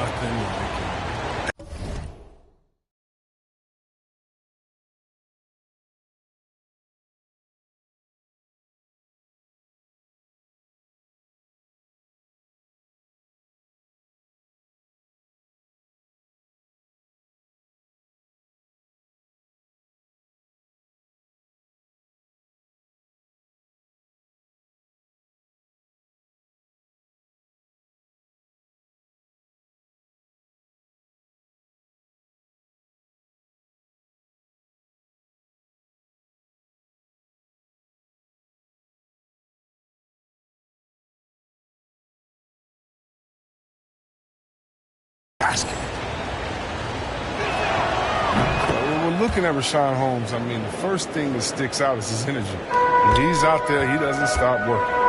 nothing like it. Basket. When we're looking at Rashawn Holmes, I mean, the first thing that sticks out is his energy. When he's out there, he doesn't stop working.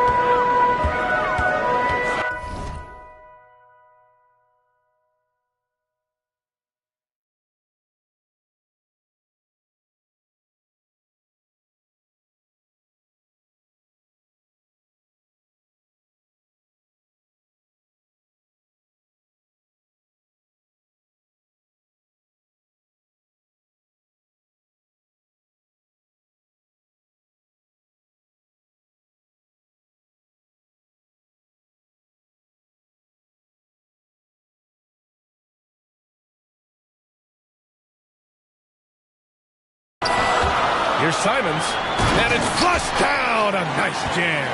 Here's Simons, and it's flushed down. A nice jam.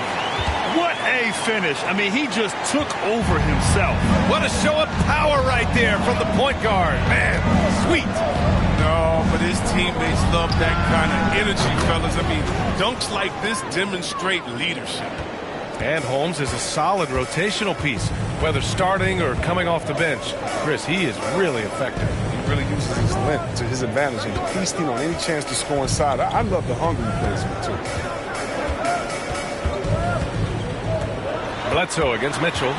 What a finish. I mean, he just took over himself. What a show of power right there from the point guard. Man, sweet. No, but his teammates love that kind of energy, fellas. I mean, dunks like this demonstrate leadership. And Holmes is a solid rotational piece, whether starting or coming off the bench. Chris, he is really effective. He really uses his length to his advantage and feasting on any chance to score inside. I love the hunger he plays with, too. Bledsoe against Mitchell.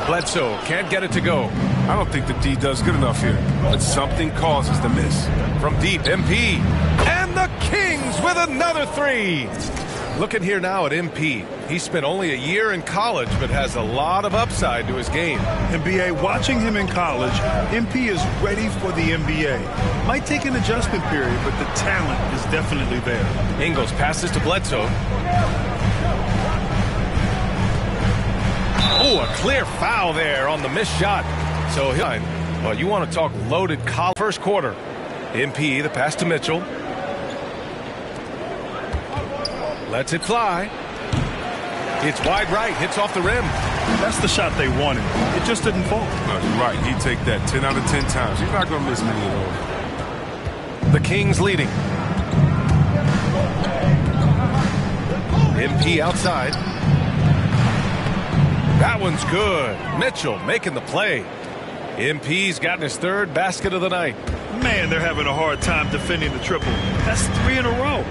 Bledsoe can't get it to go. I don't think the D does good enough here, but something causes the miss. From deep, MP. And the Kings with another three. Looking here now at MP. He spent only a year in college, but has a lot of upside to his game. NBA, watching him in college, MP is ready for the NBA. Might take an adjustment period, but the talent is definitely there. Ingles passes to Bledsoe. Oh, a clear foul there on the missed shot. So, well, you want to talk loaded college first quarter. MP, the pass to Mitchell. Lets it fly. It's wide right, hits off the rim. That's the shot they wanted. It just didn't fall. No, you're right. He'd take that 10 out of 10 times. You're not going to miss many of those. The Kings leading. MP outside. That one's good. Mitchell making the play. MP's gotten his third basket of the night. Man, they're having a hard time defending the triple. That's 3 in a row.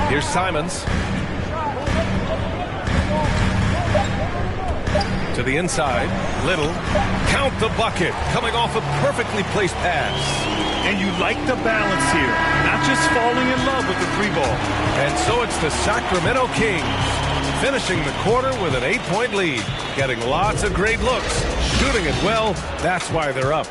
Here's Simons. To the inside. Little. Count the bucket. Coming off a perfectly placed pass. And you like the balance here. Not just falling in love with the three ball. And so it's the Sacramento Kings finishing the quarter with an 8-point lead. Getting lots of great looks. Shooting it well. That's why they're up.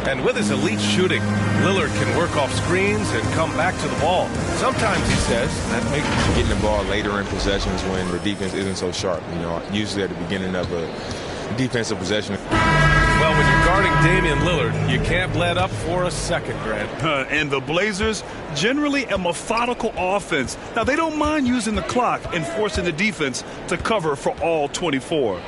And with his elite shooting, Lillard can work off screens and come back to the ball. Sometimes, he says, that makes getting the ball later in possessions when the defense isn't so sharp. You know, usually at the beginning of a defensive possession. Well, when you're guarding Damian Lillard, you can't let up for a second, Grant. And the Blazers, generally a methodical offense. Now, they don't mind using the clock and forcing the defense to cover for all 24.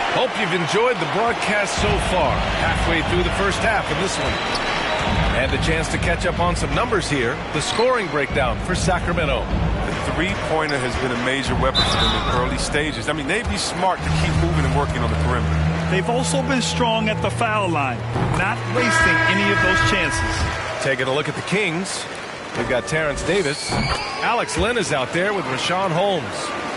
Hope you've enjoyed the broadcast so far. Halfway through the first half of this one. And a chance to catch up on some numbers here. The scoring breakdown for Sacramento. The three-pointer has been a major weapon for them in early stages. I mean, they'd be smart to keep moving and working on the perimeter. They've also been strong at the foul line, not wasting any of those chances. Taking a look at the Kings. We've got Terrence Davis. Alex Len is out there with Rashawn Holmes.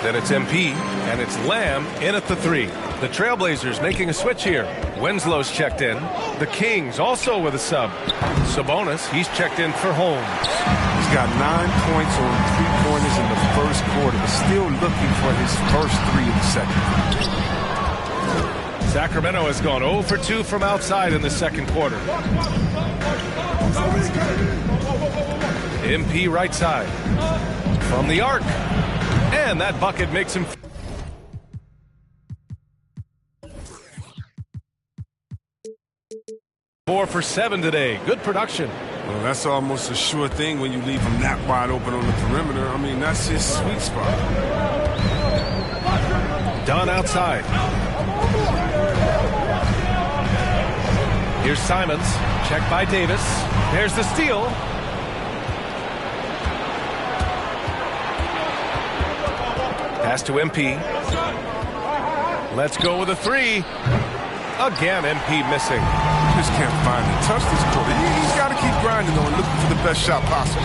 Then it's MP, and it's Lamb in at the three. The Trailblazers making a switch here. Winslow's checked in. The Kings also with a sub. Sabonis, he's checked in for Holmes. He's got 9 points on 3-pointers in the first quarter, but still looking for his first 3 in the second. Sacramento has gone 0 for 2 from outside in the second quarter. MP right side. From the arc. And that bucket makes him... 4 for 7 today. Good production. Well, that's almost a sure thing when you leave him that wide open on the perimeter. I mean, that's his sweet spot. Dunn outside. Here's Simons. Checked by Davis. There's the steal. Pass to MP. Let's go with a 3. Again, MP missing. Just can't find it. Touch this quarter. He's got to keep grinding, though, and looking for the best shot possible.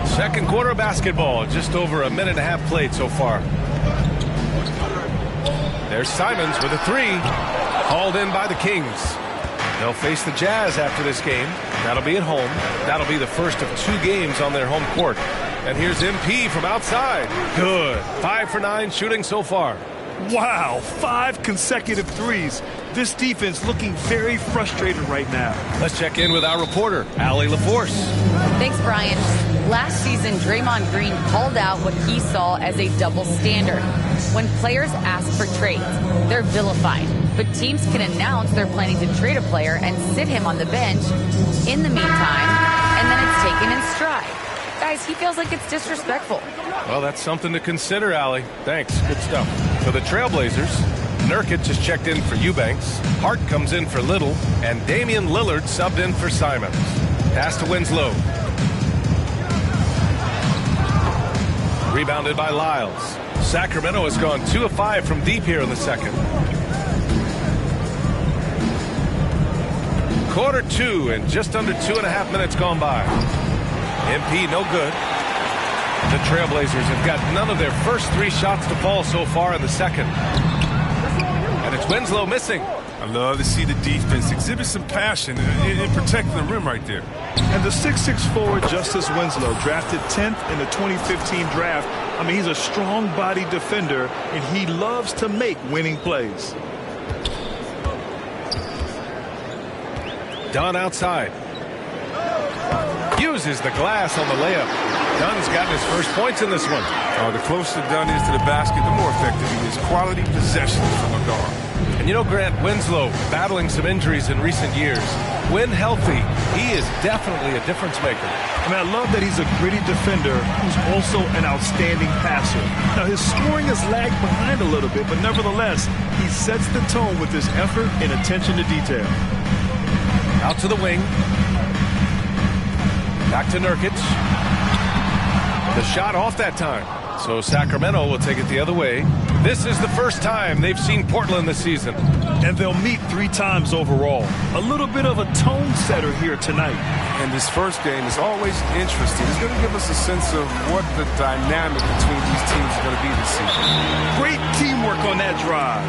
Second quarter of basketball. Just over a minute and a half played so far. There's Simons with a 3. Hauled in by the Kings. They'll face the Jazz after this game. That'll be at home. That'll be the first of 2 games on their home court. And here's MP from outside. Good. 5 for 9 shooting so far. Wow, 5 consecutive threes. This defense looking very frustrated right now. Let's check in with our reporter, Allie LaForce. Thanks, Brian. Last season, Draymond Green called out what he saw as a double standard. When players ask for trades, they're vilified. But teams can announce they're planning to trade a player and sit him on the bench in the meantime, and then it's taken in stride. Guys, he feels like it's disrespectful. Well, that's something to consider, Allie. Thanks. Good stuff. For the Trailblazers, Nurkic just checked in for Eubanks. Hart comes in for Little. And Damian Lillard subbed in for Simons. Pass to Winslow. Rebounded by Lyles. Sacramento has gone 2 of 5 from deep here in the second. Quarter 2 and just under 2.5 minutes gone by. MP no good. The Trailblazers have got none of their first 3 shots to fall so far in the second. And it's Winslow missing. I love to see the defense exhibit some passion in protecting the rim right there. And the 6'6" forward Justice Winslow, drafted 10th in the 2015 draft. I mean, he's a strong body defender, and he loves to make winning plays. Dunn outside. Uses the glass on the layup. Dunn's gotten his first points in this one. The closer Dunn is to the basket, the more effective he is. Quality possession from a guard. And you know, Grant, Winslow battling some injuries in recent years. When healthy, he is definitely a difference maker. I mean, I love that he's a gritty defender who's also an outstanding passer. Now, his scoring has lagged behind a little bit, but nevertheless, he sets the tone with his effort and attention to detail. Out to the wing. Back to Nurkic. The shot off that time. So Sacramento will take it the other way. This is the first time they've seen Portland this season. And they'll meet 3 times overall. A little bit of a tone setter here tonight. And this first game is always interesting. It's going to give us a sense of what the dynamic between these teams is going to be this season. Great teamwork on that drive.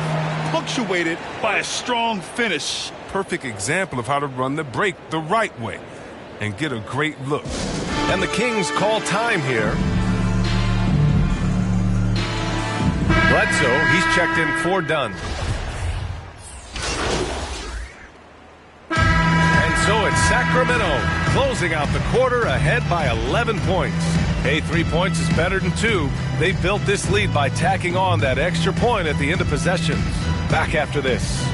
Punctuated by a strong finish. Perfect example of how to run the break the right way and get a great look. And the Kings call time here. Bledsoe, he's checked in for Dunn. And so it's Sacramento closing out the quarter ahead by 11 points. Hey, 3 points is better than 2. They built this lead by tacking on that extra point at the end of possessions. Back after this.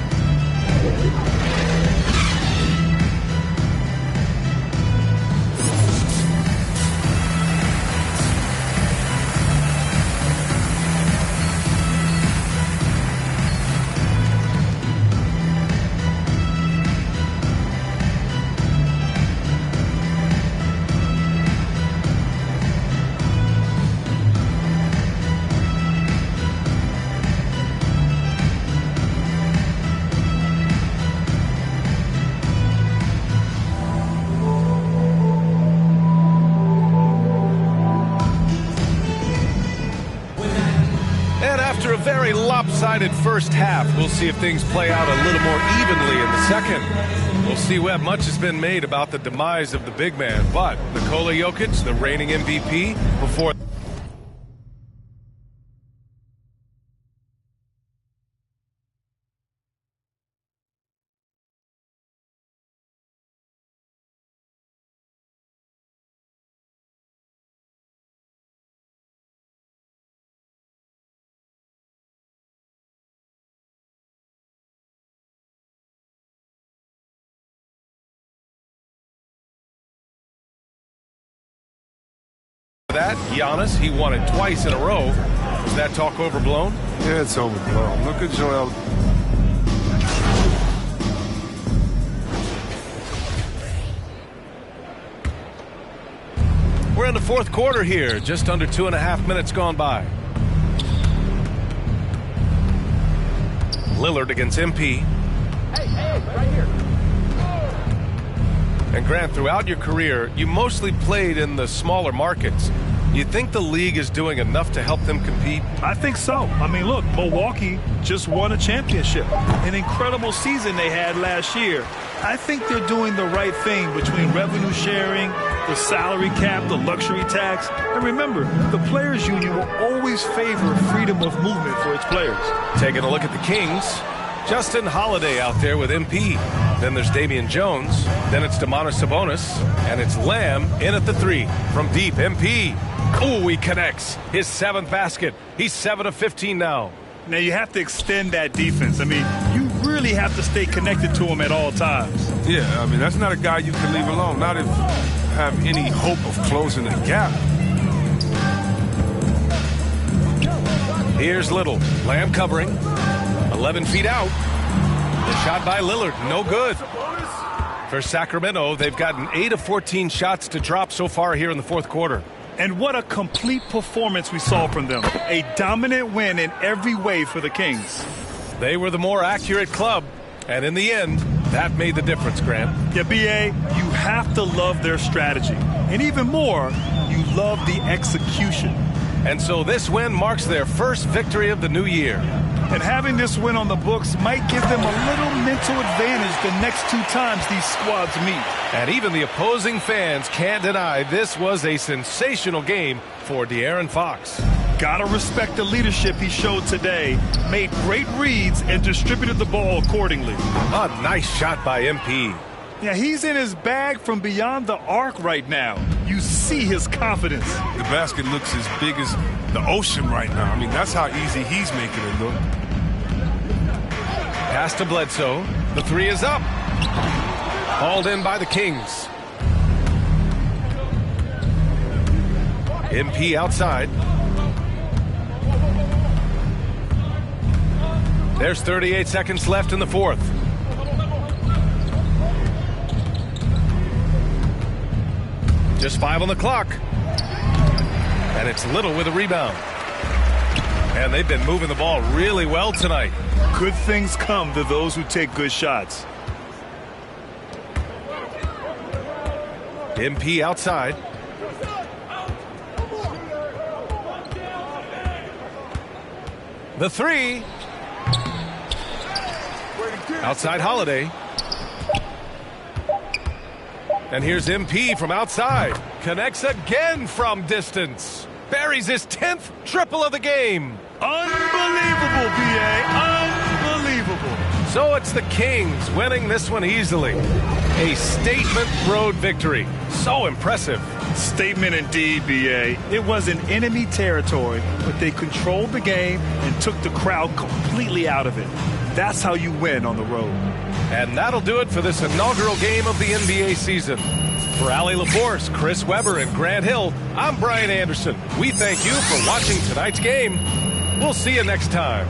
And after a very lopsided first half, we'll see if things play out a little more evenly in the second. We'll see what much has been made about the demise of the big man, but Nikola Jokic, the reigning MVP, before that, Giannis, he won it twice in a row. Was that talk overblown? Yeah, it's overblown. Look at Joel. We're in the fourth quarter here, just under 2.5 minutes gone by. Lillard against MP. Hey, right here. And Grant, throughout your career, you mostly played in the smaller markets. You think the league is doing enough to help them compete? I think so. I mean, look, Milwaukee just won a championship. An incredible season they had last year. I think they're doing the right thing between revenue sharing, the salary cap, the luxury tax. And remember, the players' union will always favor freedom of movement for its players. Taking a look at the Kings. Justin Holiday out there with MP. Then there's Damian Jones. Then it's Domantas Sabonis. And it's Lamb in at the 3. From deep, MP. Oh, he connects. His 7th basket. He's 7 of 15 now. Now, you have to extend that defense. I mean, you really have to stay connected to him at all times. Yeah, I mean, that's not a guy you can leave alone. Not if you have any hope of closing the gap. Here's Little. Lamb covering. 11 feet out. The shot by Lillard, no good. For Sacramento, they've gotten 8 of 14 shots to drop so far here in the fourth quarter. And what a complete performance we saw from them. A dominant win in every way for the Kings. They were the more accurate club, and in the end, that made the difference, Grant. Yeah, B.A., you have to love their strategy. And even more, you love the execution. And so this win marks their first victory of the new year. And having this win on the books might give them a little mental advantage the next 2 times these squads meet. And even the opposing fans can't deny this was a sensational game for De'Aaron Fox. Gotta respect the leadership he showed today. Made great reads and distributed the ball accordingly. A nice shot by MP. Yeah, he's in his bag from beyond the arc right now. You see his confidence. The basket looks as big as the ocean right now. I mean, that's how easy he's making it look. Pass to Bledsoe. The 3 is up. Hauled in by the Kings. MP outside. There's 38 seconds left in the fourth. Just 5 on the clock. And it's Little with a rebound. And they've been moving the ball really well tonight. Good things come to those who take good shots. MP outside. The 3. Outside Holiday. And here's MP from outside. Connects again from distance. Buries his 10th triple of the game. Unbelievable, B.A. Unbelievable. So it's the Kings winning this one easily. A statement road victory. So impressive. Statement indeed, B.A. It was in enemy territory, but they controlled the game and took the crowd completely out of it. That's how you win on the road. And that'll do it for this inaugural game of the NBA season. For Allie LaForce, Chris Webber, and Grant Hill, I'm Brian Anderson. We thank you for watching tonight's game. We'll see you next time.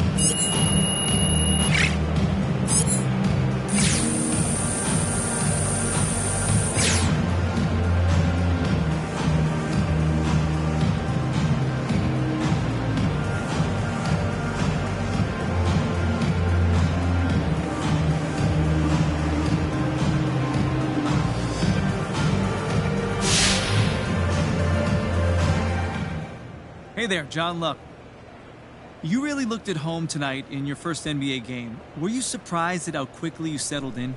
Hey there, John Luck. You really looked at home tonight in your first NBA game. Were you surprised at how quickly you settled in?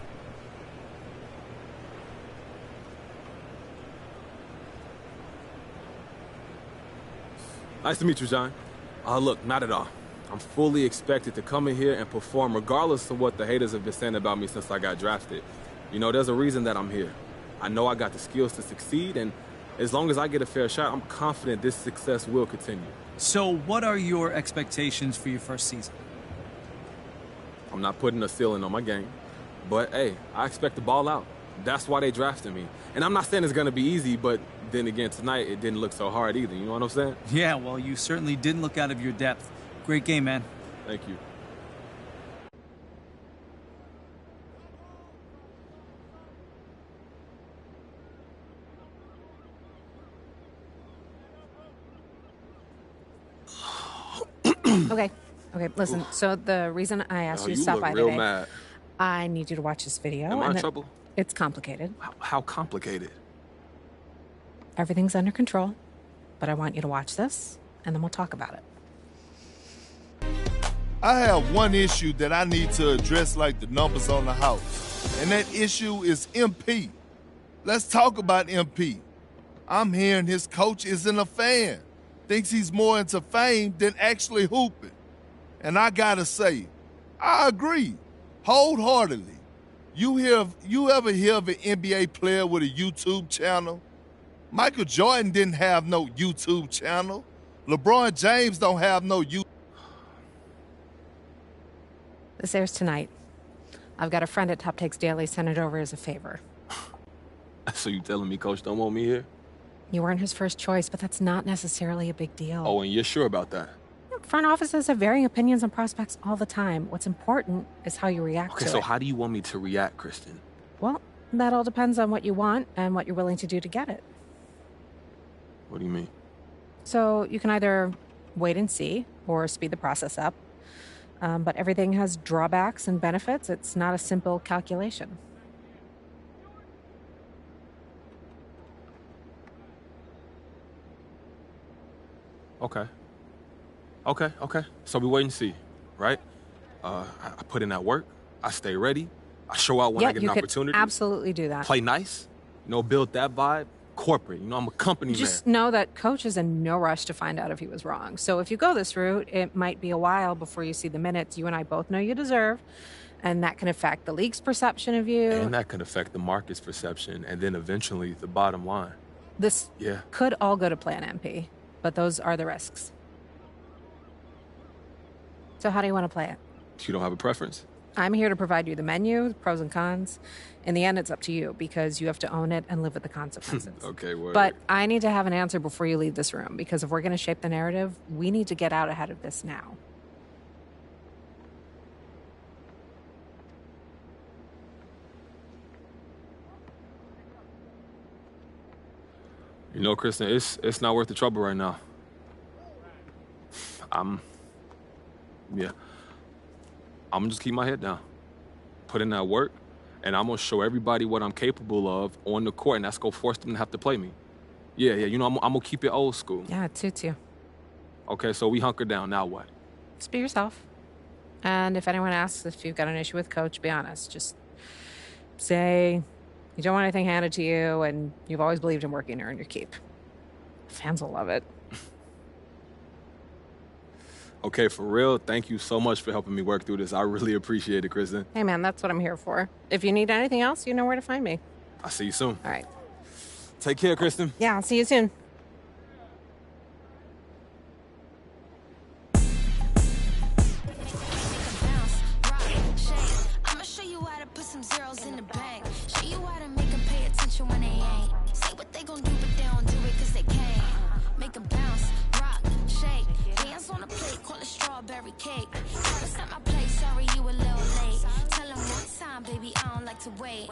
Nice to meet you, John. Look, not at all. I'm fully expected to come in here and perform regardless of what the haters have been saying about me since I got drafted. You know, there's a reason that I'm here. I know I got the skills to succeed, and as long as I get a fair shot, I'm confident this success will continue. So what are your expectations for your first season? I'm not putting a ceiling on my game, but hey, I expect to ball out. That's why they drafted me. And I'm not saying it's going to be easy, but then again, tonight it didn't look so hard either. You know what I'm saying? Yeah, well, you certainly didn't look out of your depth. Great game, man. Thank you. Okay, listen. Oof. So the reason I asked you to stop by today, mad. I need you to watch this video. Am I in trouble? It's complicated. How complicated? Everything's under control, but I want you to watch this, and then we'll talk about it. I have one issue that I need to address like the numbers on the house, and that issue is MP. Let's talk about MP. I'm hearing his coach isn't a fan, thinks he's more into fame than actually hooping. And I gotta say, I agree, wholeheartedly. You ever hear of an NBA player with a YouTube channel? Michael Jordan didn't have no YouTube channel. LeBron James don't have no YouTube. This airs tonight. I've got a friend at Top Takes Daily send it over as a favor. So you telling me Coach don't want me here? You weren't his first choice, but that's not necessarily a big deal. Oh, and you're sure about that? Front offices have varying opinions on prospects all the time. What's important is how you react to it. Okay, so how do you want me to react, Kristen? Well, that all depends on what you want and what you're willing to do to get it. What do you mean? So you can either wait and see or speed the process up. But everything has drawbacks and benefits. It's not a simple calculation. Okay. So we wait and see, right? I put in that work. I stay ready. I show out when I get an opportunity. You could absolutely do that. Play nice. Build that vibe. Corporate. I'm a company man. Just know that Coach is in no rush to find out if he was wrong. So if you go this route, it might be a while before you see the minutes you and I both know you deserve. And that can affect the league's perception of you. And that can affect the market's perception. And then eventually the bottom line. This could all go to plan, MP. But those are the risks. So how do you want to play it? You don't have a preference? I'm here to provide you the menu, the pros and cons. In the end, it's up to you because you have to own it and live with the consequences. Okay, word. But I need to have an answer before you leave this room because if we're going to shape the narrative, we need to get out ahead of this now. Kristen, it's not worth the trouble right now. I'm gonna just keep my head down, put in that work, and I'm gonna show everybody what I'm capable of on the court, and that's gonna force them to have to play me. Yeah, I'm gonna keep it old school. Yeah, it suits you. Okay, so we hunker down, now what? Just be yourself. And if anyone asks if you've got an issue with Coach, be honest. Just say you don't want anything handed to you, and you've always believed in working to earn your keep. Fans will love it. Okay, for real, thank you so much for helping me work through this. I really appreciate it, Kristen. Hey, man, that's what I'm here for. If you need anything else, you know where to find me. I'll see you soon. All right. Take care, Kristen. Yeah, I'll see you soon. I'ma show you how to put some zeros in the bank. Show you how to make them pay attention when they ain't. Say what they gon' do, but they don't do it cause they can't. Make them bounce, rock, shake. Dance on the plate, call it strawberry cake. It's not my place, sorry you a little late. Tell them one time, baby, I don't like to wait.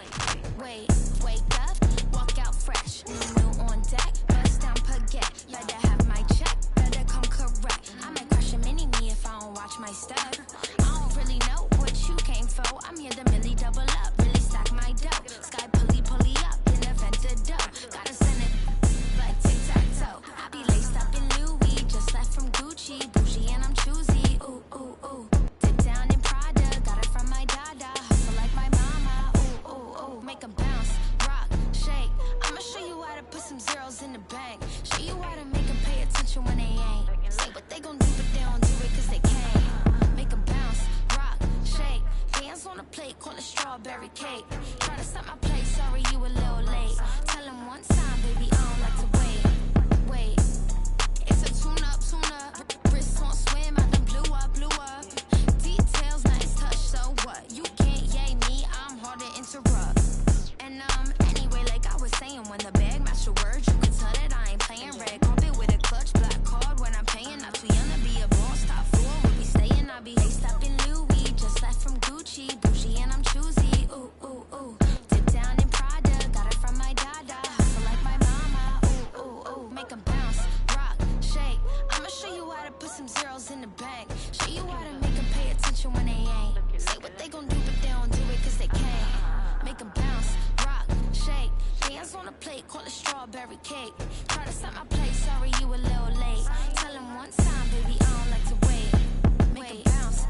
Wake up, walk out fresh. New on deck, bust down baguette. Better have my check, better come correct. I might crush a mini-me if I don't watch my step. I don't really know what you came for. I'm here to really double up, really stack my dough. Sky pulley up, in the vent the dough. Gotta send it like tic-tac-toe. I be laced up in Louis, just left from Gucci. Bougie and I'm choosy. cake. Try to stop my play, sorry you a little late. Tell him one time, baby, I don't like to wait. It's a tune up. Wrist on swim, I done blew up. Details, nice touch, so what? You can't yay me, I'm hard to interrupt. And anyway, like I was saying, when the bag match your words, you can tell that I ain't playing red carpet with a clutch, black card when I'm paying. Not too young to be a boss, top floor, we'll be staying. I be laced up in Louis, just like from Gucci, bougie and I'm choosy. Ooh, ooh, ooh. Dip down in Prada, got it from my dada. Hustle like my mama. Ooh, ooh, ooh. Make 'em bounce, rock, shake. I'ma show you how to put some zeros in the bank. Show you how to make 'em pay attention when they ain't. Say what they gon' do, but they don't do it 'cause they can't. Make 'em bounce, rock, shake. Hands on the plate, call it strawberry cake. Try to stop my play, sorry you a little late. Tell him one time, baby, I don't like to wait. Make 'em bounce.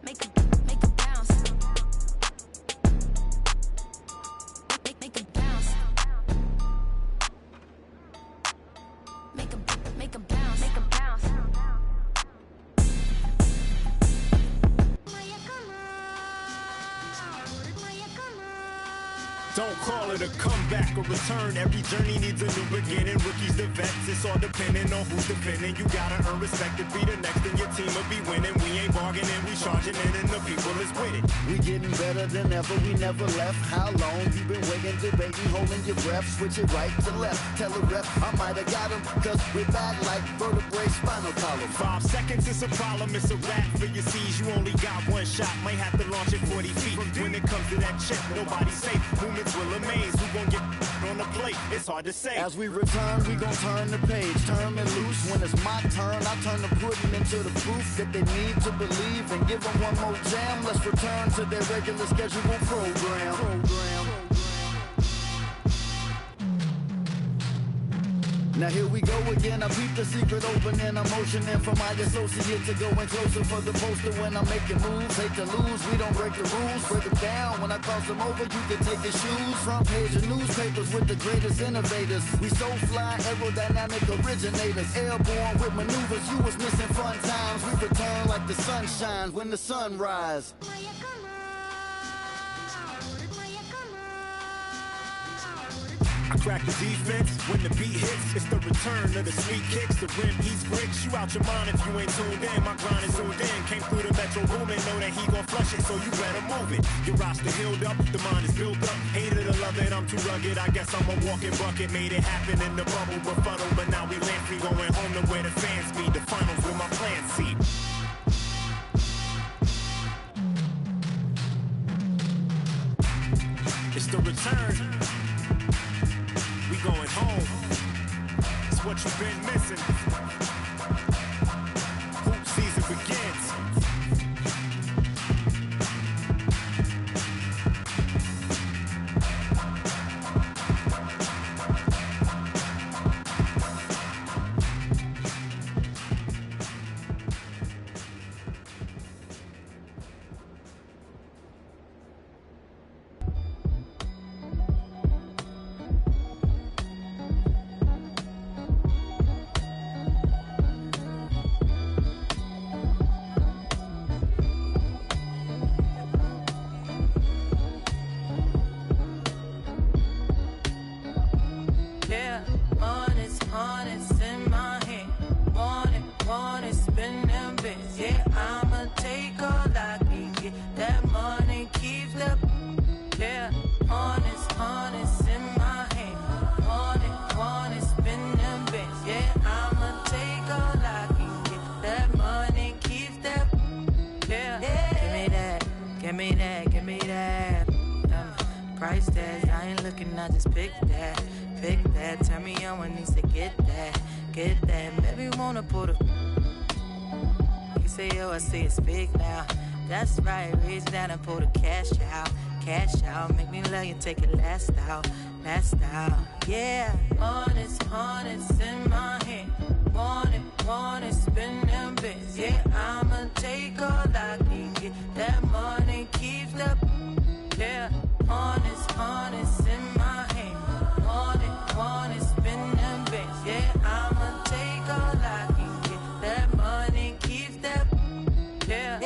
Make 'em bounce. Make 'em bounce. Make 'em bounce. Make 'em bounce. Don't call it a comeback or return. Every journey needs a new beginning. Rookies to vets, it's all depending on who's defending. You gotta earn respect to be the next, and your team will be winning. We ain't bargaining, we charging in, and the people is with it. We getting better than ever, we never left. How long you been waiting, debating, holding your breath? Switch it right to left, tell a rep I might have got him, 'cause we're back like vertebrae, spinal column. 5 seconds is a problem, it's a wrap for your C's. You only got one shot, might have to launch it 40 feet. When it comes to that chip, nobody's safe. Movements will amaze, who gon' get on the plate? It's hard to say. As we return, we gon' turn the page, turn it loose. When it's my turn, I turn the pudding into the proof that they need to believe, and give them one more jam. Let's return to their regular scheduled program. Now here we go again, I peep the secret opening. I'm motioning for my associate to go in closer for the poster when I'm making moves. Hate to lose, we don't break the rules. Break them down, when I cross them over, you can take your shoes. Front page of newspapers with the greatest innovators. We so fly, aerodynamic originators. Airborne with maneuvers, you was missing fun times. We return like the sun shines when the sun rise. I crack the defense when the beat hits. It's the return of the sweet kicks. The rim heats bricks. You out your mind if you ain't tuned in. My grind is zoomed in. Came through the metro booming. Know that he gon' flush it, so you better move it. Your roster healed up, the mind is built up. Hated to love it, I'm too rugged. I guess I'm a walking bucket. Made it happen in the bubble befuddle, but now we land free, going home to where the fans be. The finals with my plan seat. It's the return. We going home. It's what you've been missing. Hoop season begins. That's right, reach down and pull the cash out. Cash out, make me love you, take it last out. Yeah, honest in my hand. Want it, spin them bits. Yeah, I'ma take all I can get. That money keeps the. Yeah, honest in my hand. Want it, spin them bits. Yeah, I'ma take all I can get. That money keeps the. Yeah.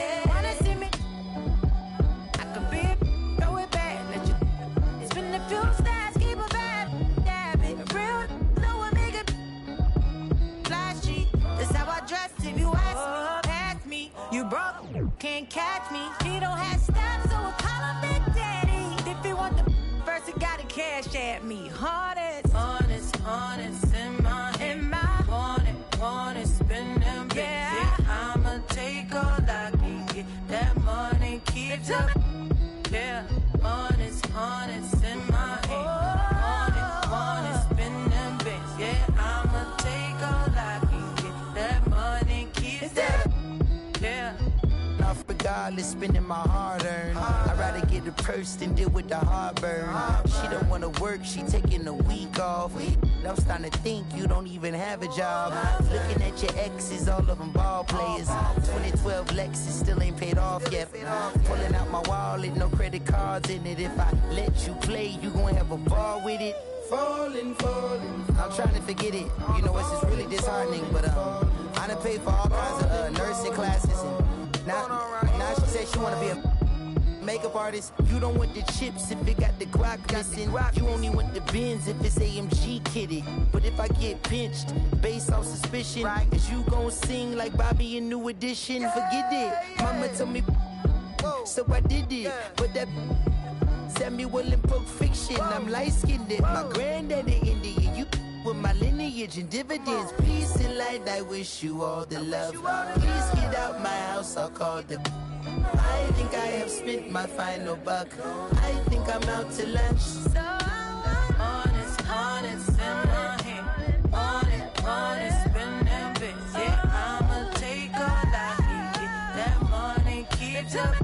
You broke, can't catch me. He don't have stats, so I call him Big Daddy. If he want the first, he gotta cash at me. Honest, in my head. Want it, spend them bits. Yeah, I'ma take all I can get. That money keeps up. Yeah, honest, in my head. Want it, spend them bits. Yeah, I'ma take all I can get. That money keeps up. Yeah. Regardless, spending my hard-earned. I'd rather get a purse than deal with the heartburn. She don't wanna work, she taking a week off. I'm starting to think you don't even have a job. Looking at your exes, all of them ball players. 2012 Lexus still ain't paid off yet. Pulling out my wallet, no credit cards in it. If I let you play, you gon' have a ball with it. Falling. I'm trying to forget it. You know, it's just really disheartening. But I done paid for all kinds of nursing classes. And now she said she wanna be a makeup artist. You don't want the chips if it got the guac missing. You only want the Benz if it's AMG kitted. But if I get pinched based on suspicion, is you gon' sing like Bobby in New Edition? Forget it. Mama told me, so I did it. But that Samuel in Pulp Fiction, I'm light-skinned. My granddaddy Indian, you with my lineage and dividends. Peace and light, I wish you all the love. Please get out my house, I'll call the. I think I have spent my final buck. I think I'm out to lunch. So honest in my head. Want it, spend them bits. Yeah, I'ma take all I can get. That money keeps up.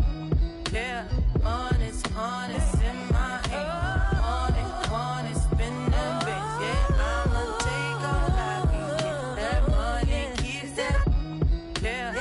Yeah, honest in my head. Want it, spend them bits. Yeah, I'ma take all I can get. That money keeps up. Yeah.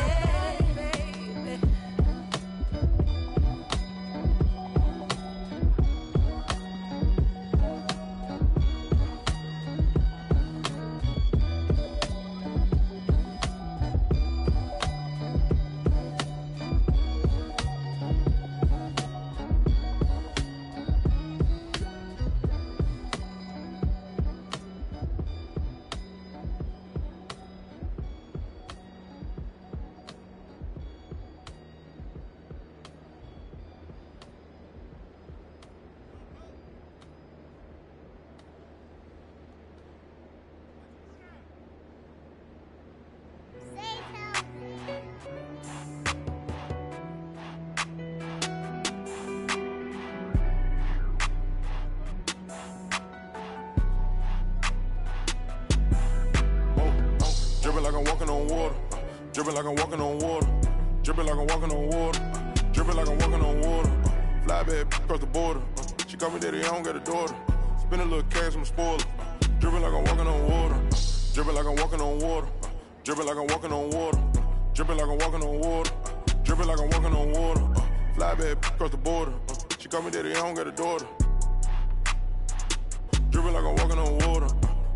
Dripping like I'm walking on water. Dripping like I'm walking on water. Dripping like I'm walking on water. Fly bad across the border. She call me daddy, I don't got a daughter. Spend a little cash, I'm a spoiler. Dripping like I'm walking on water. Dripping like I'm walking on water. Dripping like I'm walking on water. Dripping like I'm walking on water. Dripping like I'm walking on water. Fly bad across the border. She call me daddy, I don't got a daughter. Dripping like I'm walking on water.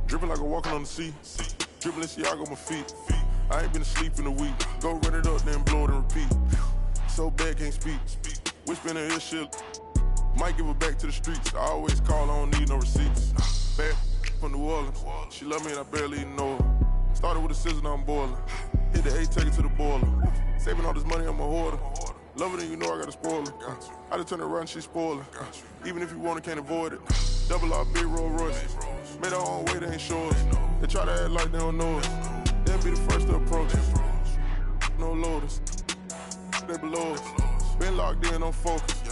Dripping like I'm walking on the sea. Dribbling, see, I got my feet. I ain't been asleep in a week. Go run it up, then blow it and repeat. So bad, can't speak. Whisper in her ear shit. Might give her back to the streets. I always call, I don't need no receipts. Bad from New Orleans. She love me and I barely even know her. Started with a scissor, now I'm boiling. Hit the 8, take it to the boiler. Saving all this money, I'm a hoarder. Love it and you know I got a spoiler. I just turn around, she's spoiling. Even if you want it, can't avoid it. Double R, big Rolls Royce. Made our own way, they ain't sure us. They try to act like they don't know us. They'll be the first to approach us. No loaders. They below us. Been locked in, I'm focused.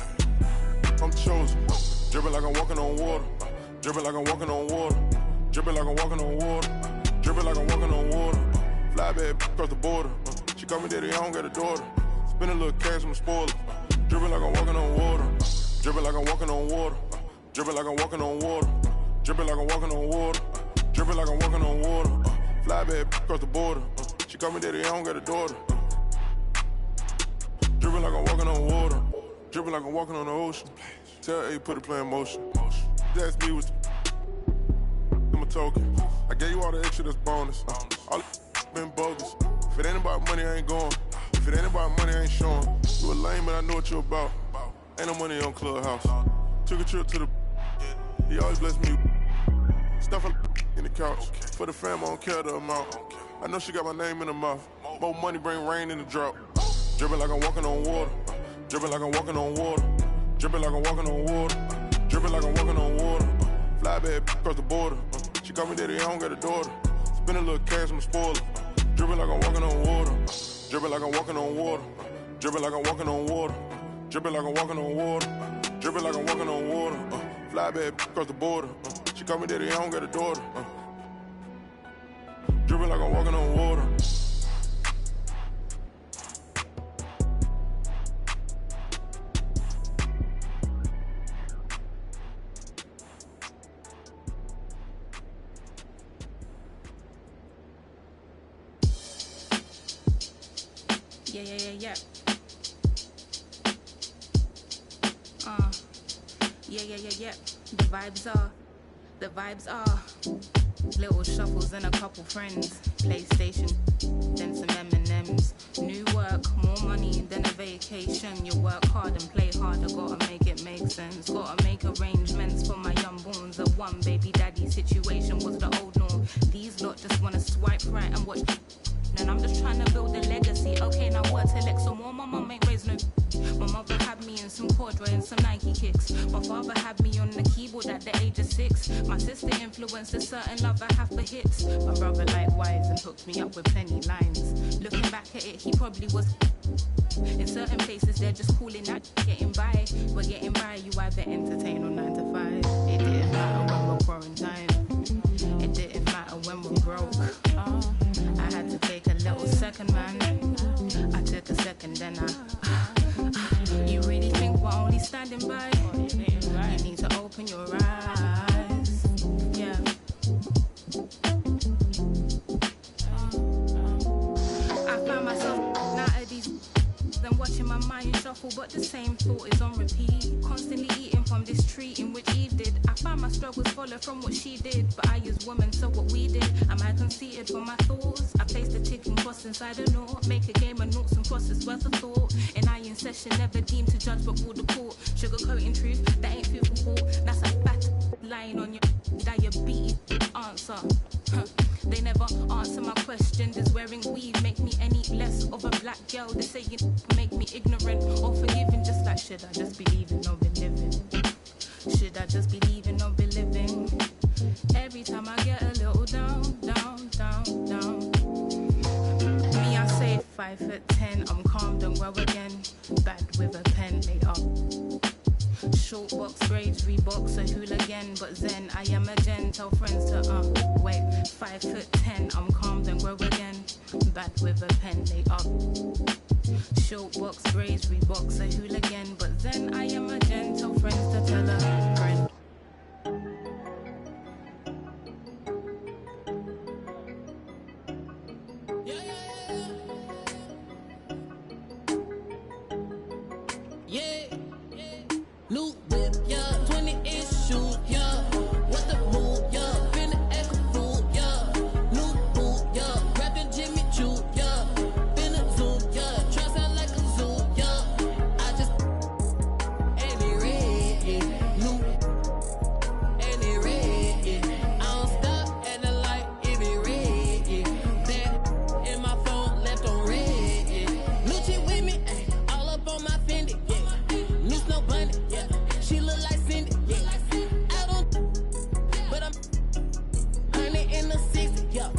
I'm chosen. Dripping like I'm walking on water. Dripping like I'm walking on water. Dripping like I'm walking on water. Dripping like I'm walking on water. Fly bad across the border. She call me daddy, I don't got a daughter. Spend a little cash, I'm a spoiler. Dripping like I'm walking on water. Dripping like I'm walking on water. Dripping like I'm walking on water. Dripping like I'm walking on water. Dripping like I'm walking on water. Fly bad across the border. She call me daddy, I don't got a daughter. Dripping like I'm walking on water. Dripping like I'm walking on the ocean. Tell A, put the play in motion. Just ask me what's I'm a token. I gave you all the extra, that's bonus. All the been bogus. If it ain't about money, I ain't going. If it ain't about money, I ain't showing. You a lame, but I know what you about. Ain't no money on Clubhouse. Took a trip to the. He always bless me. Stuff in the couch. For the fam, I don't care the amount. I know she got my name in her mouth. More money bring rain in the drought. Dripping like I'm walking on water. Dripping like I'm walking on water. Dripping like I'm walking on water. Dripping like I'm walking on water. Fly bad across the border. She call me daddy, I don't got a daughter. Spend a little cash, I'm a spoiler. Dripping like I'm walking on water. Dripping like I'm walking on water. Dripping like I'm walking on water. Dripping like I'm walking on water. Dripping like I'm walking on water. Fly bad across the border. She call me daddy, I don't got a daughter. Dripping like I'm walking on water. Yeah. Yeah. The vibes are little shuffles and a couple friends. PlayStation, then some M&Ms. New work, more money than a vacation. You work hard and play harder, gotta make it make sense. Gotta make arrangements for my young bones. A one baby daddy situation was the old norm. These lot just wanna swipe right and watch. And I'm just trying to build a legacy. Okay, now what to select some more? My mum ain't raised no. My mother had me in some corduroy and some Nike kicks. My father had me on the keyboard at the age of 6. My sister influenced a certain love I have for hits. My brother likewise and hooked me up with plenty lines. Looking back at it, he probably was. In certain places, they're just calling that getting by. But getting by, you either entertain or 9 to 5. It didn't matter when we're quarantined. It didn't matter when we're broke. I had to take a little second, man. I took a second, then you really think we're only standing by? You need to open your eyes. Yeah. I found myself out of these. Then watching my mind shuffle, but the same thought is on repeat. Constantly eating from this tree in which Eve did. I found my struggles follow from what she did, but I as woman, so what we did. Am I conceited for my thoughts? I placed a ticking cross inside a knot. Make a game of noughts and crosses worth of thought. An eye in session, never deemed to judge but rule the court. Sugarcoating truth, that ain't food for thought. That's a fat lying on your diabetes answer. They never answer my question. Does wearing weave make me any less of a black girl? They say you make me ignorant or forgiving. Just like, should I just be leaving or be living? Should I just be leaving or be living? Every time I get a little down. Me, I say 5'10", I'm calm, don't grow again. Bad with a pen, they up. Short box grades, Reeboks, a hooligan, but Zen, I am a gen. Tell friends to wait. 5'10", I'm calm, don't grow again. Bad with a pen, they up. Short box grades, Reeboks, a hooligan, but then I am a gen. Tell friends to tell a friend. Yeah. New whip, yeah. 20-inch shoot, yeah. What the move, yeah. Finna act a fool, yeah. New boot, yeah. Rapping Jimmy Choo, yeah. Finna zoom, yeah. Try sound like a zoo, yeah. I just and it red, yeah. New and it red, yeah. I don't stop at the light if it red, yeah. That in my phone left on red, yeah. New chick with me, ay. All up on my Fendi, yeah. New snow bunny, yeah. She look like Cindy, yeah. I don't, but I'm 100 in the 60, yeah.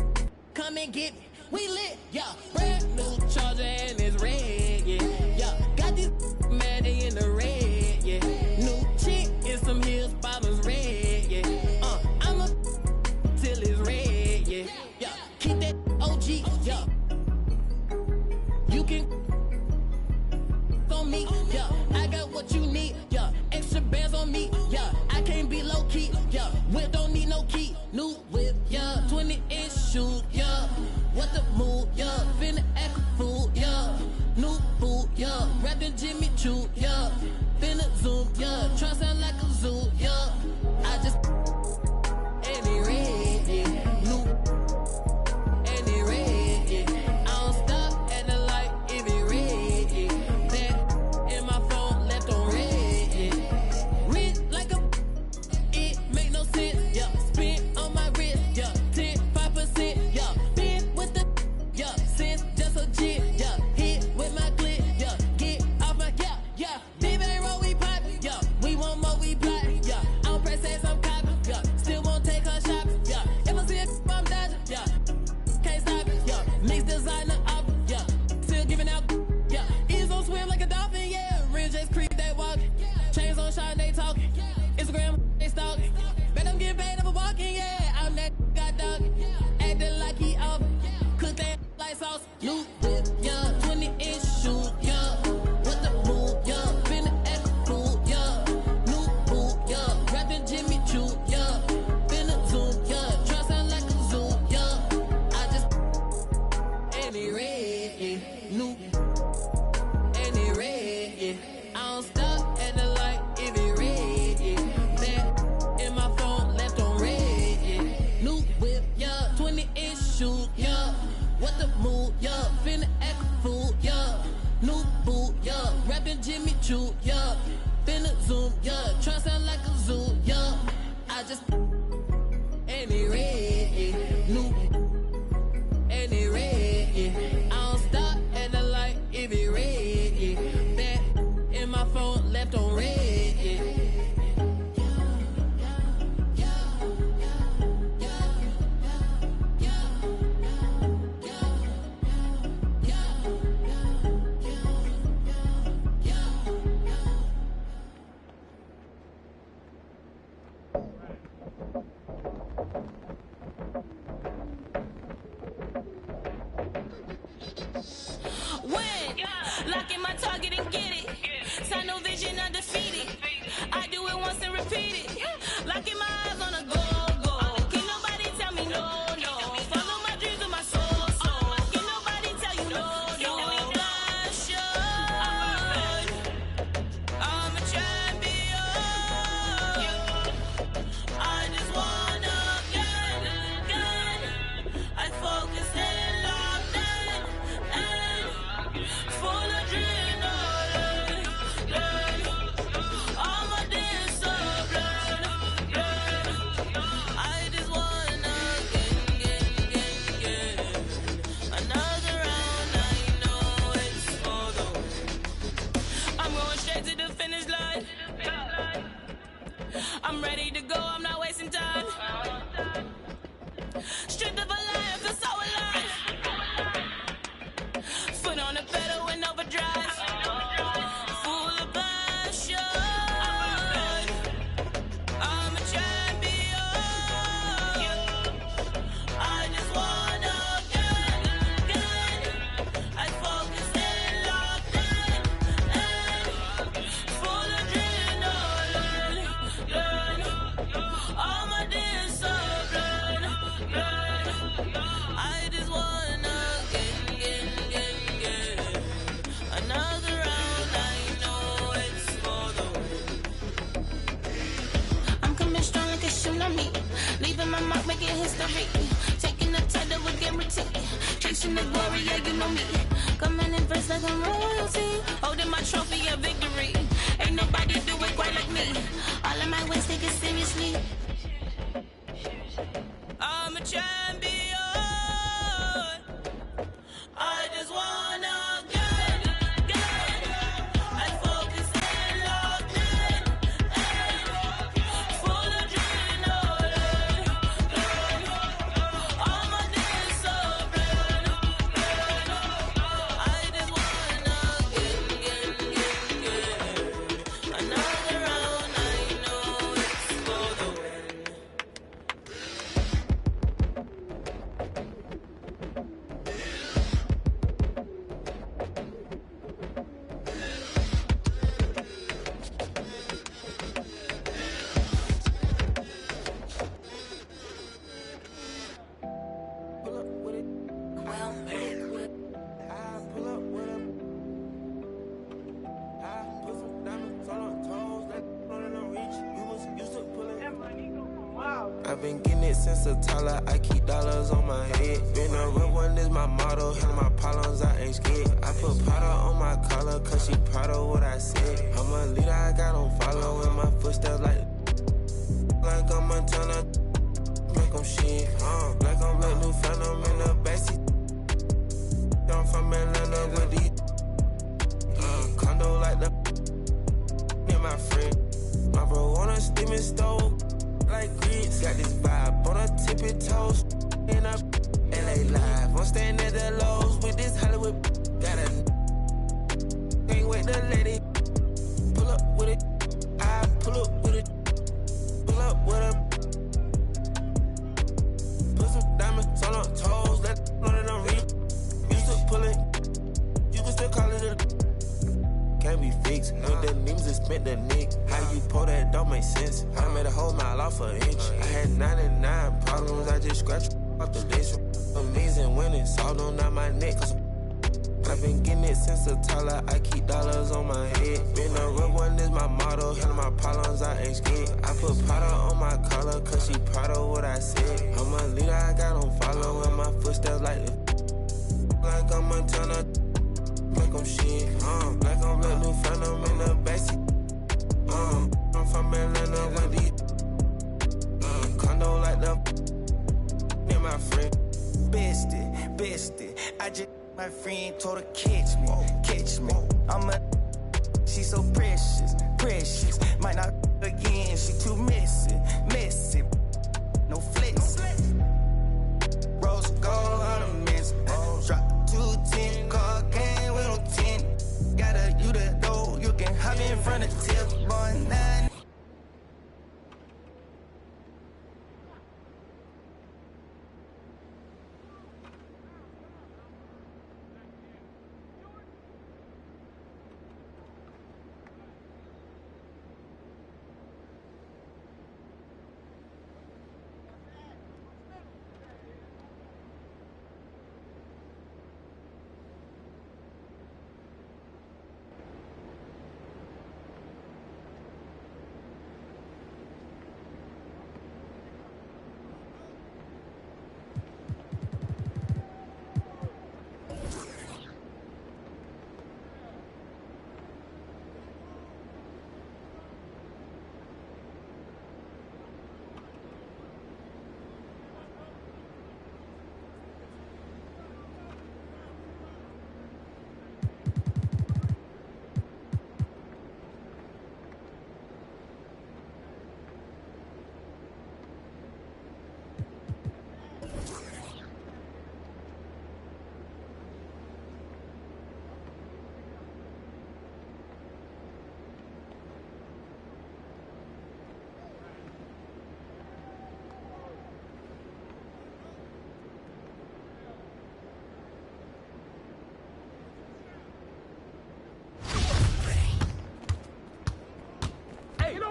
Come and get me, we lit, yeah. Brand new charger and it's red, yeah. Yeah, got these mad they in the red, yeah. New chick in some heels, bottoms red, yeah. I'm a till it's red, yeah. Yeah, keep that OG, yeah. You can on me, yeah. I got what you need, yeah. Extra bands on me, yeah. I can't be low key, yeah. Whip don't need no key. New whip, yeah. 20-inch shoot, yeah. What the move, yeah. Finna act a fool, yeah. New boot, yeah. Rapping Jimmy Choo, yeah. Finna zoom, yeah. Try sound like a zoo, yeah. I just and it red, yeah. New and it red, yeah. I don't stop at the light if it red, yeah. That in my phone left on red, yeah. Rich like a it make no sense, yeah. Spin on my wrist, yeah. 10-5%, yeah. Been with the yeah. Since just a jit, yeah. Hit with my clip, shoot, yeah. What the mood, yeah. Finna act a fool, yeah. New boot, yeah. Rapping Jimmy Choo, yeah. Finna zoom, yeah. Try sound like a zoo, yeah. I just and it red, new and it red. I don't stop at the light if it red. That in my phone left on red. Lock in my target and get it. Tunnel vision undefeated. I do it once and repeat it. Locking my eyes on a go. Can't nobody tell me no. Follow my dreams with my soul. Can't nobody tell you no. Passion. I'm a champion. I just wanna get. I focus and locked in. Full of adrenaline, I'm a dancer, I just wanna get another round. I know it's for the win. I'm going straight to the finish line. I'm ready to go, I'm not wasting time. Stripped of a lion, feel so alive. Foot on the pedal in overdrive. Full of passion. I'm a champion. I just wanna get. I focus and locked in. Full of adrenaline. I'm a dancer. I just wanna get. Another round, I know it's for the win. I'm coming strong like a tsunami. Leaving my mark, making history. Taking the title with guarantee. Chasing the glory, yeah, you know me. Coming in first like I'm royalty. Holding my trophy of victory. Ain't nobody do it quite like me. All of my ways take it seriously. I'm a champion. I just wanna I focus and locked in. Full of adrenaline. I'm a dancer. I just wanna get another round. I know it's for the win. I've been getting it since a toddler, I keep dollars on my head. Been a real one is my motto, handle my problems, I ain't scared. I put powder on my collar, cause she proud of what I said. I'm a leader, I got on follow in my footsteps like I'm Montana, make them shit. Like I'm like new phantom in the backseat. I'm from Atlanta with these condo like the and my friend. My bro on a steaming stove. Like grits, got this vibe on her tippy toes. In a LA live, I'm staying at the Lowe's with this Hollywood. Got a can't wait to let it pull up with it. I pull up with it, pull up with her. Put some diamonds on her toes, let it know that I'm real. Used to pull it, you can still call it a. Can't be fixed, with the names and spent the nick. How you pull that don't make sense. I made a whole mile off an inch. I had 99 problems, I just scratched off the list. Amazing winning, all on out my neck. Cause I've been getting it since a toddler. I keep dollars on my head. Been a real one is my motto. Handle my problems, I ain't scared. I put Prada on my collar, cause she proud of what I said. I'm a leader, I got on following my footsteps like like I'm Montana, like I'm shit. Like I'm Red New Phantom in the backseat. I'm from Atlanta with these condo like the and my friend. Bestie, I just my friend told her catch me. I'm a she so precious. Might not again, she too messy. No flex. Rose gold ornaments. Drop 210, car game with no 10. Got a you the door, you can hop in front of tip, boy, 9.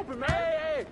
open, man.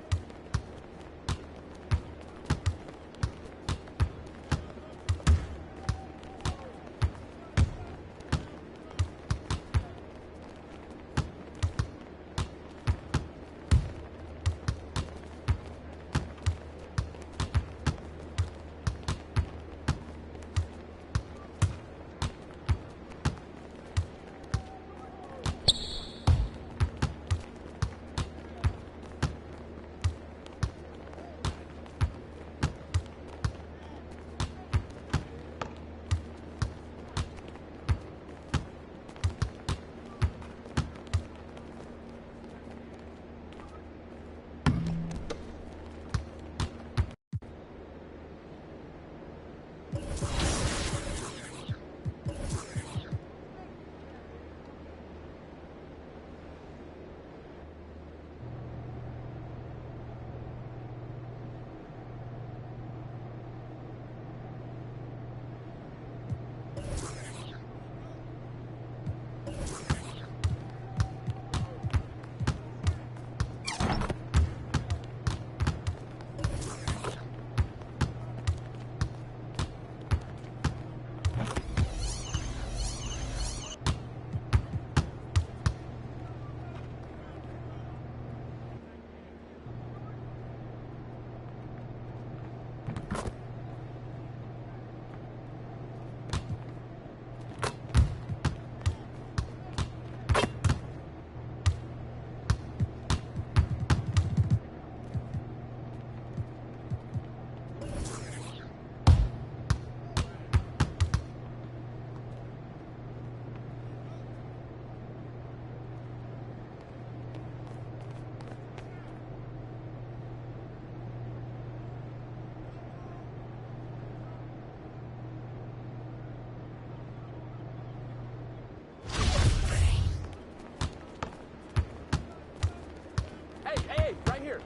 Hey. Hey, right here.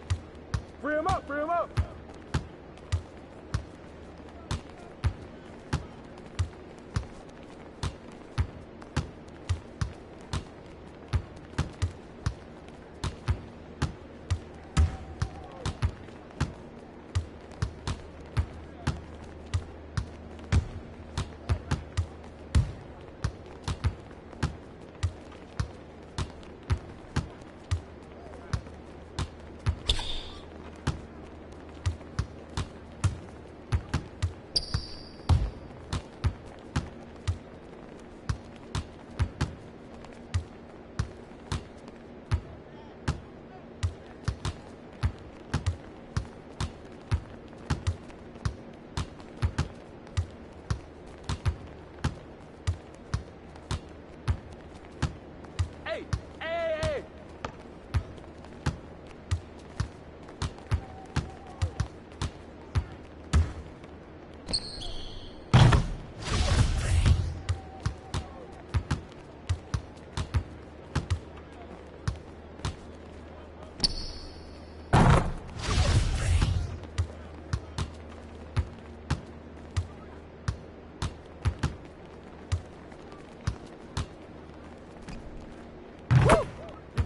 Free him up, free him up.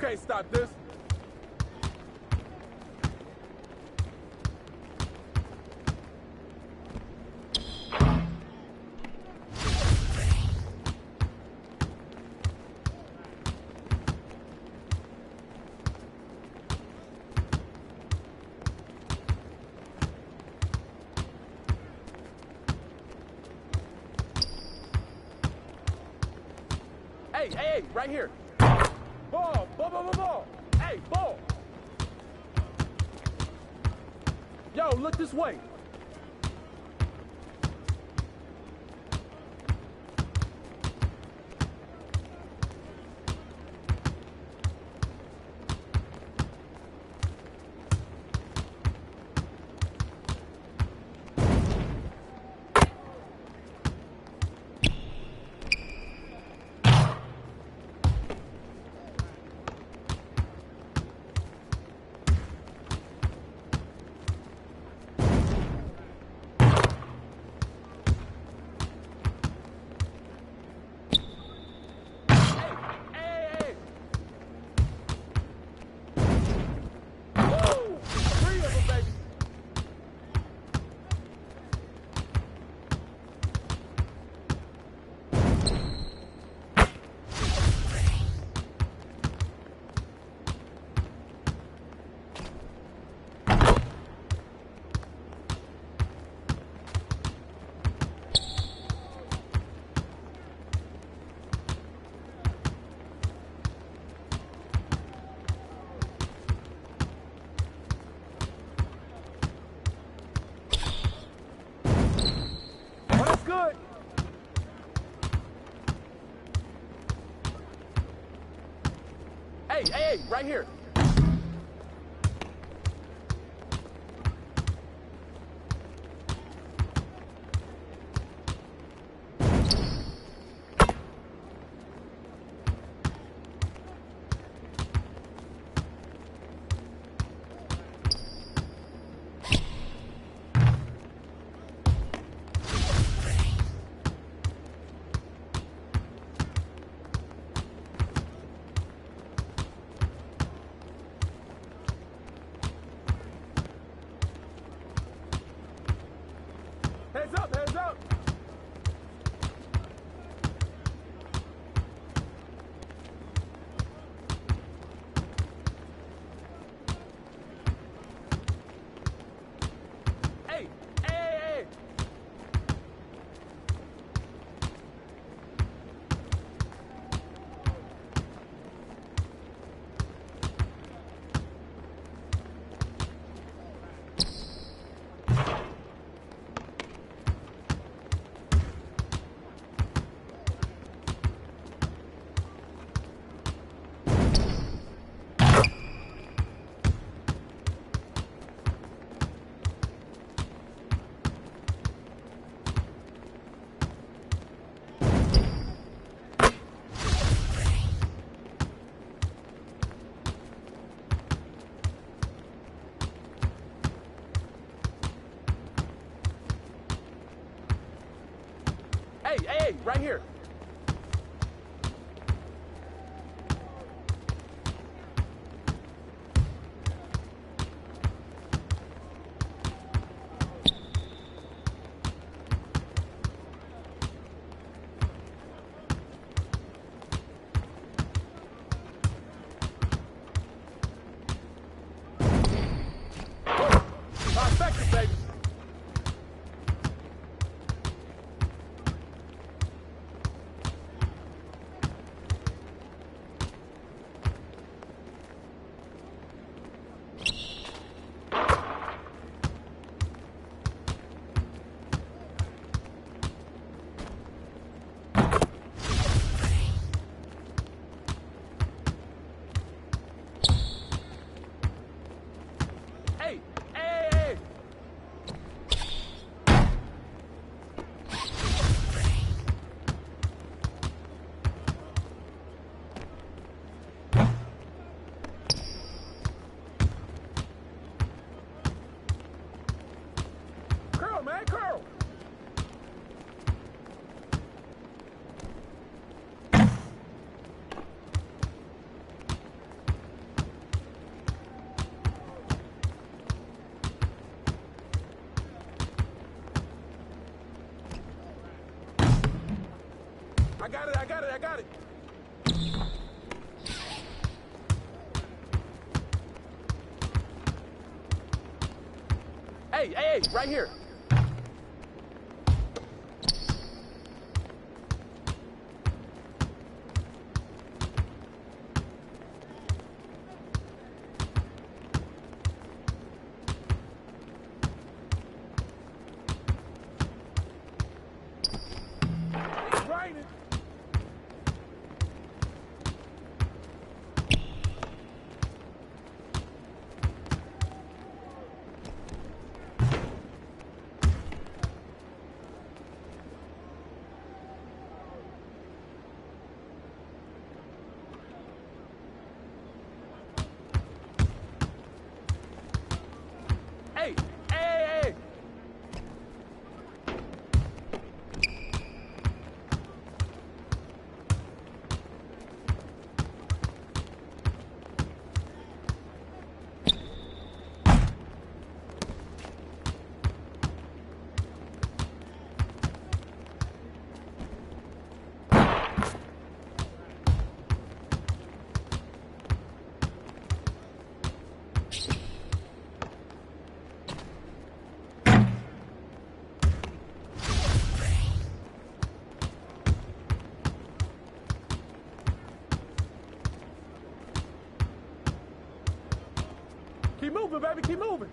can't stop this. Hey, right here. Ball. Hey, ball. Yo, look this way. Good. Hey, right here. Heads up. Hey. Hey, right here. Trifecta, baby. I got it, I got it, I got it. Hey, hey, hey, right here. It's raining. Hey, hey, hey, hey. Keep moving, baby, keep moving.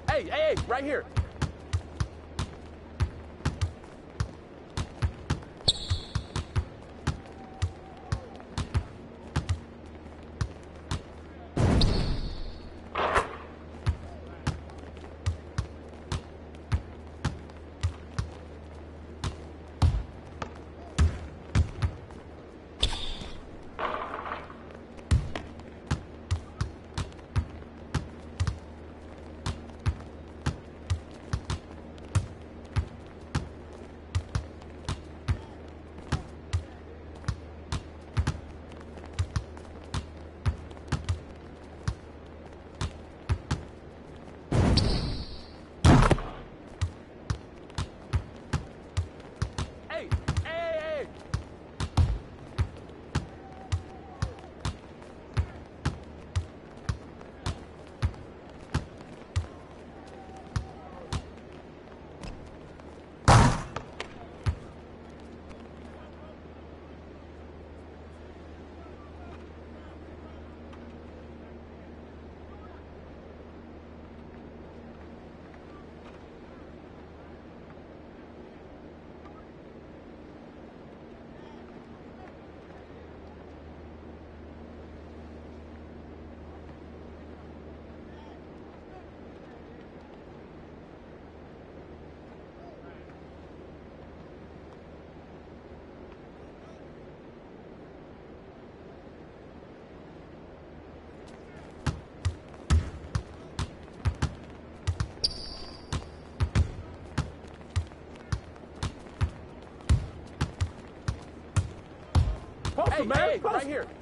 Hey, hey, hey, right here. Hey, hey, hey, hey. Poster, man, Hey, poster. right here.